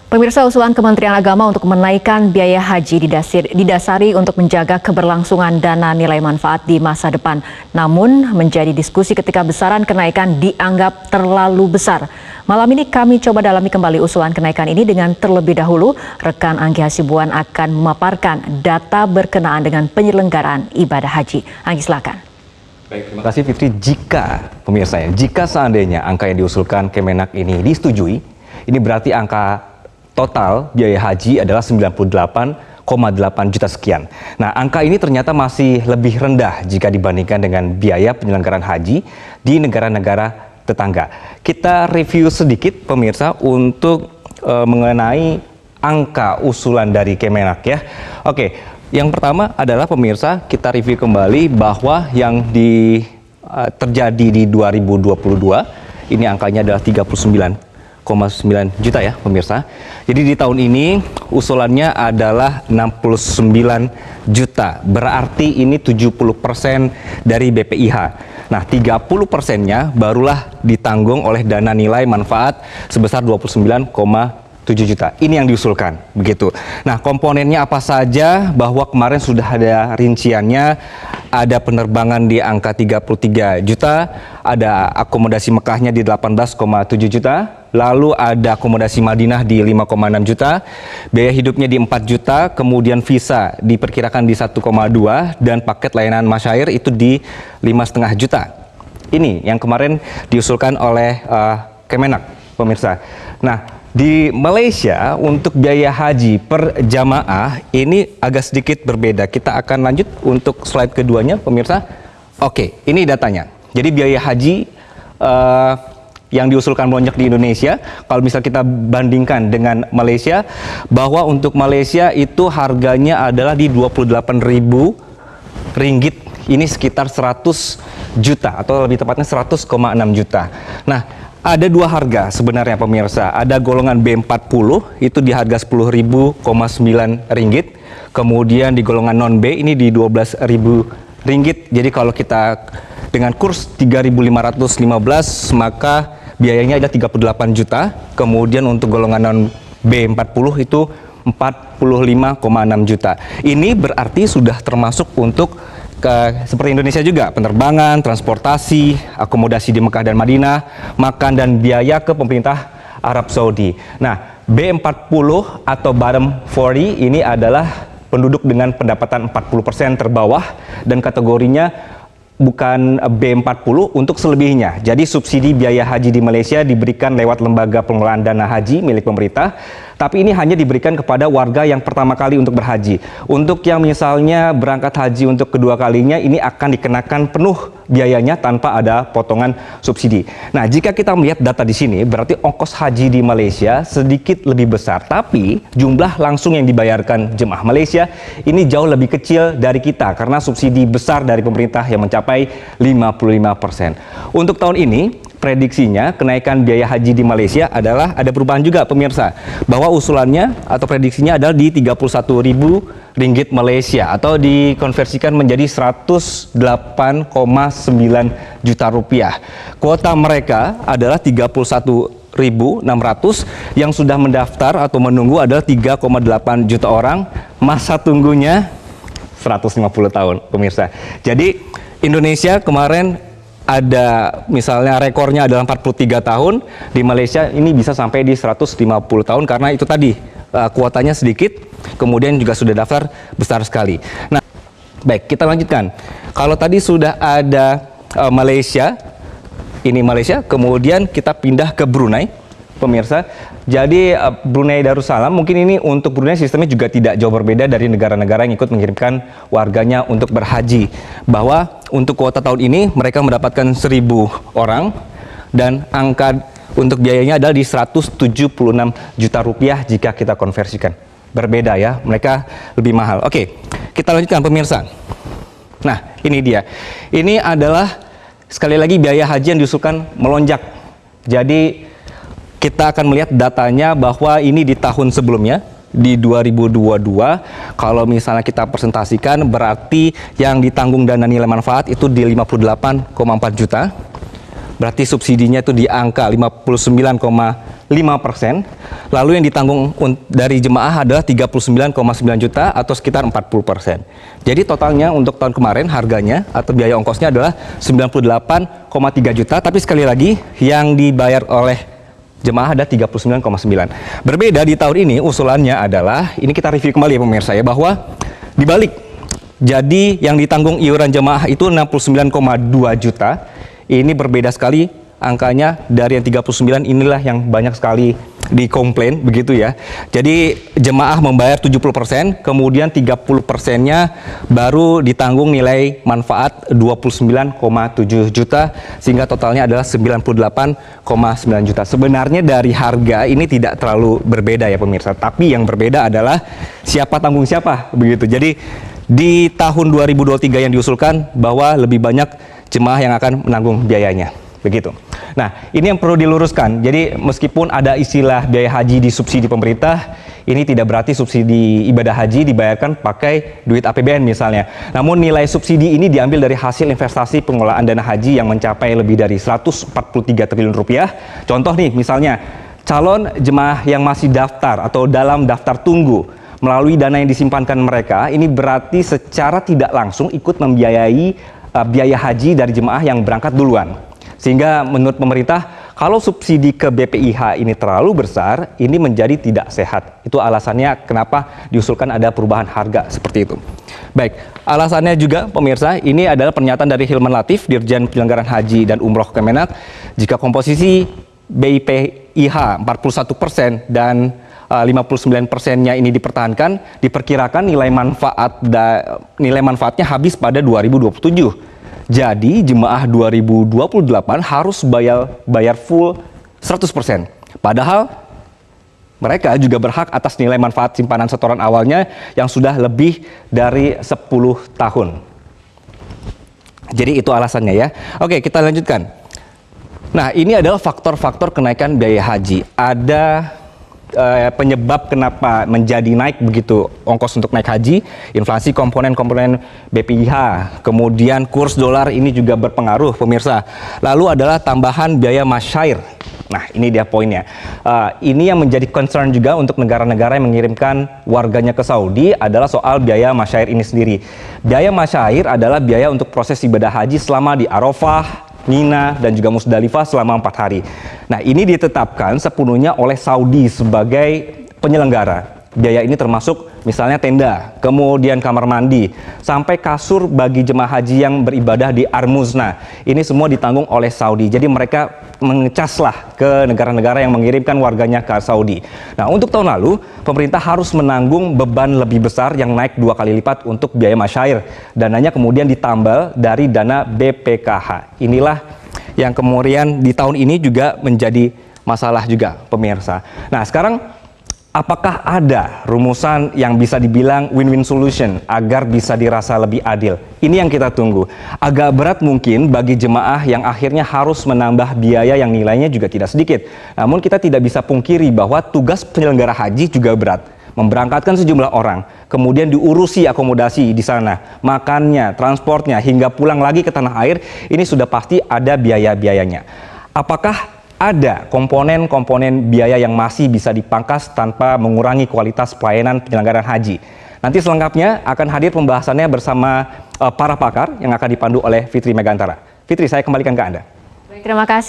Pemirsa, usulan Kementerian Agama untuk menaikkan biaya haji didasari untuk menjaga keberlangsungan dana nilai manfaat di masa depan. Namun menjadi diskusi ketika besaran kenaikan dianggap terlalu besar. Malam ini kami coba dalami kembali usulan kenaikan ini dengan terlebih dahulu rekan Anggi Hasibuan akan memaparkan data berkenaan dengan penyelenggaraan ibadah haji. Anggi, silakan. Baik, terima kasih Fitri. Jika seandainya angka yang diusulkan Kemenak ini disetujui, ini berarti angka total biaya haji adalah 98,8 juta sekian. Nah, angka ini ternyata masih lebih rendah jika dibandingkan dengan biaya penyelenggaraan haji di negara-negara tetangga. Kita review sedikit pemirsa untuk mengenai angka usulan dari Kemenak ya. Oke, yang pertama adalah pemirsa, kita review kembali bahwa yang terjadi di 2022 ini angkanya adalah 39,9 juta ya pemirsa. Jadi di tahun ini usulannya adalah 69 juta. Berarti ini 70% dari BPIH. Nah, 30%-nya barulah ditanggung oleh dana nilai manfaat sebesar 29,7 juta. Ini yang diusulkan, begitu. Nah, komponennya apa saja? Bahwa kemarin sudah ada rinciannya, ada penerbangan di angka 33 juta, ada akomodasi Mekahnya di 18,7 juta, lalu ada akomodasi Madinah di 5,6 juta, biaya hidupnya di 4 juta, kemudian visa diperkirakan di 1,2, dan paket layanan masyair itu di 5,5 juta. Ini yang kemarin diusulkan oleh Kemenak, pemirsa. Nah, di Malaysia untuk biaya haji per jamaah ini agak sedikit berbeda. Kita akan lanjut untuk slide keduanya, pemirsa. Oke, ini datanya. Jadi biaya haji yang diusulkan melonjak di Indonesia, kalau misal kita bandingkan dengan Malaysia, bahwa untuk Malaysia itu harganya adalah di 28.000 ringgit, ini sekitar 100 juta atau lebih tepatnya 100,6 juta. Nah, ada dua harga sebenarnya pemirsa. Ada golongan B40 itu di harga 10.000,9 ringgit. Kemudian di golongan non B ini di 12.000 ringgit. Jadi kalau kita dengan kurs 3.515 maka biayanya ada 38 juta. Kemudian untuk golongan non B40 itu 45,6 juta. Ini berarti sudah termasuk untuk seperti Indonesia juga, penerbangan, transportasi, akomodasi di Mekah dan Madinah, makan dan biaya ke pemerintah Arab Saudi. Nah, B40 atau bottom 40 ini adalah penduduk dengan pendapatan 40% terbawah dan kategorinya bukan B40 untuk selebihnya. Jadi subsidi biaya haji di Malaysia diberikan lewat lembaga pengelolaan dana haji milik pemerintah, tapi ini hanya diberikan kepada warga yang pertama kali untuk berhaji. Untuk yang misalnya berangkat haji untuk kedua kalinya, ini akan dikenakan penuh biayanya tanpa ada potongan subsidi. Nah, jika kita melihat data di sini, berarti ongkos haji di Malaysia sedikit lebih besar, tapi jumlah langsung yang dibayarkan jemaah Malaysia ini jauh lebih kecil dari kita karena subsidi besar dari pemerintah yang mencapai 55%. Untuk tahun ini, prediksinya kenaikan biaya haji di Malaysia adalah ada perubahan juga pemirsa, bahwa usulannya atau prediksinya adalah di 31.000 ringgit Malaysia atau dikonversikan menjadi 108,9 juta rupiah. Kuota mereka adalah 31.600, yang sudah mendaftar atau menunggu adalah 3,8 juta orang, masa tunggunya 150 tahun pemirsa. Jadi Indonesia kemarin ada misalnya rekornya adalah 43 tahun, di Malaysia ini bisa sampai di 150 tahun karena itu tadi kuotanya sedikit, kemudian juga sudah daftar besar sekali. Nah, baik, kita lanjutkan. Kalau tadi sudah ada Malaysia, ini Malaysia, kemudian kita pindah ke Brunei, pemirsa. Jadi Brunei Darussalam, mungkin ini untuk Brunei sistemnya juga tidak jauh berbeda dari negara-negara yang ikut mengirimkan warganya untuk berhaji. Bahwa untuk kuota tahun ini mereka mendapatkan 1.000 orang dan angka untuk biayanya adalah di 176 juta rupiah jika kita konversikan. Berbeda ya, mereka lebih mahal. Oke, kita lanjutkan pemirsa. Nah, ini dia. Ini adalah sekali lagi biaya haji yang diusulkan melonjak. Jadi kita akan melihat datanya bahwa ini di tahun sebelumnya, di 2022, kalau misalnya kita presentasikan berarti yang ditanggung dana nilai manfaat itu di 58,4 juta. berarti subsidinya itu di angka 59,5%. Lalu yang ditanggung dari jemaah adalah 39,9 juta atau sekitar 40%. Jadi totalnya untuk tahun kemarin harganya atau biaya ongkosnya adalah 98,3 juta, tapi sekali lagi yang dibayar oleh jemaah ada 39,9. Berbeda di tahun ini usulannya adalah, ini kita review kembali ya pemirsa ya, bahwa dibalik. Jadi yang ditanggung iuran jemaah itu 69,2 juta. Ini berbeda sekali angkanya dari yang 39, inilah yang banyak sekali dikomplain begitu ya. Jadi jemaah membayar 70%, kemudian 30%-nya baru ditanggung nilai manfaat 29,7 juta, sehingga totalnya adalah 98,9 juta. Sebenarnya dari harga ini tidak terlalu berbeda ya pemirsa, tapi yang berbeda adalah siapa tanggung siapa begitu. Jadi di tahun 2023 yang diusulkan bahwa lebih banyak jemaah yang akan menanggung biayanya. Begitu. Nah, ini yang perlu diluruskan. Jadi meskipun ada istilah biaya haji disubsidi pemerintah, ini tidak berarti subsidi ibadah haji dibayarkan pakai duit APBN misalnya. Namun nilai subsidi ini diambil dari hasil investasi pengelolaan dana haji yang mencapai lebih dari 143 triliun rupiah. Contoh nih, misalnya calon jemaah yang masih daftar atau dalam daftar tunggu melalui dana yang disimpankan mereka, ini berarti secara tidak langsung ikut membiayai biaya haji dari jemaah yang berangkat duluan. Sehingga menurut pemerintah, kalau subsidi ke BPIH ini terlalu besar, ini menjadi tidak sehat. Itu alasannya kenapa diusulkan ada perubahan harga seperti itu. Baik, alasannya juga pemirsa, ini adalah pernyataan dari Hilman Latif, Dirjen Penyelenggaraan Haji dan Umroh Kemenak, jika komposisi BPIH 41% dan 59%-nya ini dipertahankan, diperkirakan nilai manfaatnya habis pada 2027. Jadi jemaah 2028 harus bayar full 100%. Padahal mereka juga berhak atas nilai manfaat simpanan setoran awalnya yang sudah lebih dari 10 tahun. Jadi itu alasannya ya. Oke, kita lanjutkan. Nah, ini adalah faktor-faktor kenaikan biaya haji. Ada penyebab kenapa menjadi naik begitu ongkos untuk naik haji, inflasi komponen-komponen BPIH, kemudian kurs dolar ini juga berpengaruh pemirsa. Lalu adalah tambahan biaya masyair. Nah, ini dia poinnya. Ini yang menjadi concern juga untuk negara-negara yang mengirimkan warganya ke Saudi adalah soal biaya masyair ini sendiri. Biaya masyair adalah biaya untuk proses ibadah haji selama di Arafah, Mina, dan juga Musdalifah selama 4 hari. Nah, ini ditetapkan sepenuhnya oleh Saudi sebagai penyelenggara. Biaya ini termasuk misalnya tenda, kemudian kamar mandi, sampai kasur bagi jemaah haji yang beribadah di Armuzna. Ini semua ditanggung oleh Saudi. Jadi mereka mengecaslah ke negara-negara yang mengirimkan warganya ke Saudi. Nah, untuk tahun lalu, pemerintah harus menanggung beban lebih besar yang naik 2 kali lipat untuk biaya masyair. Dananya kemudian ditambal dari dana BPKH. Inilah yang kemudian di tahun ini juga menjadi masalah juga pemirsa. Nah, sekarang apakah ada rumusan yang bisa dibilang win-win solution agar bisa dirasa lebih adil? Ini yang kita tunggu. Agak berat mungkin bagi jemaah yang akhirnya harus menambah biaya yang nilainya juga tidak sedikit. Namun kita tidak bisa pungkiri bahwa tugas penyelenggara haji juga berat. Memberangkatkan sejumlah orang, kemudian diurusi akomodasi di sana, makannya, transportnya, hingga pulang lagi ke tanah air, ini sudah pasti ada biaya-biayanya. Apakah ada komponen-komponen biaya yang masih bisa dipangkas tanpa mengurangi kualitas pelayanan penyelenggaraan haji? Nanti selengkapnya akan hadir pembahasannya bersama para pakar yang akan dipandu oleh Fitri Megantara. Fitri, saya kembalikan ke Anda. Baik, terima kasih.